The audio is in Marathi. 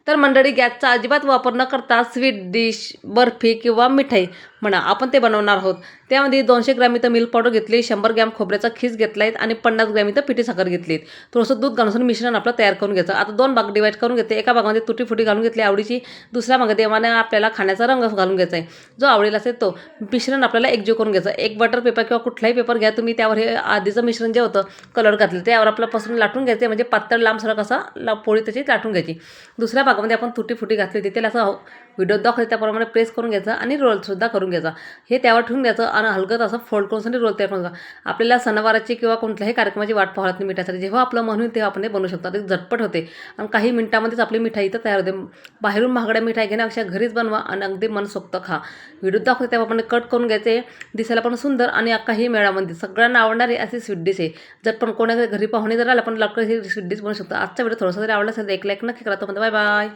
तर मंडळी गॅसचा अजिबात वापर न करता स्वीट डिश, बर्फी किंवा मिठाई म्हणा आपण ते बनवणार आहोत. त्यामध्ये 200 ग्रॅम इथं मिल्क पावडर घेतली, 100 ग्रॅम खोबऱ्याचा खीस घेतला आहे आणि 50 ग्रॅम इथं पिठी साखर घेतली. थोडंसं दूध घालून मिश्रण आपलं तयार करून घ्यायचं. आता 2 भाग डिवाईड करून घेते. एका भागामध्ये तुटी फुटी घालून घेतली आवडीची, दुसऱ्या भागामध्ये आपल्याला खाण्याचा रंग घालून घ्यायचा आहे. जो आवडेल असेल तो मिश्रण आपल्याला एकजीव करून घ्यायचं. एक बटर पेपर किंवा कुठलाही पेपर घ्या तुम्ही, त्यावर हे आधीचं मिश्रण जे होतं कलर घातलं त्यावर आपलं पसरून लाटून घ्यायचं, म्हणजे पातळ लांबसडक असा पोळी त्याची लाटून घ्यायची. दुसऱ्या भागामध्ये आपण तुटी फुटी घातली होती त्याला असं व्हिडिओ दाखवते त्याप्रमाणे प्रेस करून घ्यायचं आणि रोलसुद्धा करून घ्यायचा. हे त्यावर ठेवून द्यायचं आणि हलगत असं फोल्ड करून रोल तयार करून घ्या. आपल्याला सणावाराची किंवा कोणत्याही कार्यक्रमाची वाट पाहत नाही मिठासाठी. जेव्हा आपलं म्हणून तेव्हा आपण हे बनवू शकतो. ते झटपट होते आणि काही मिनिटामध्येच आपली मिठाई इथं तयार होते. बाहेरून महागड्या मिठाई घेण्यापेक्षा घरीच बनवा आणि अगदी मनसोक्त खा. व्हिडिओ दाखवते तेव्हा आपण कट करून घ्यायचे. दिसायला पण सुंदर आणि काही मेळामध्ये सगळ्यांना आवडणारी अशी स्वीट डिश आहे. झटपण कोणाकडे घरी पाहुणे जर आला पण लवकर ही स्वीट डिश बनवू शकतो. आजचा व्हिडिओ थोडासा जरी आवडला असेल तर एक लाईक नक्की करा. तो बाय बाय.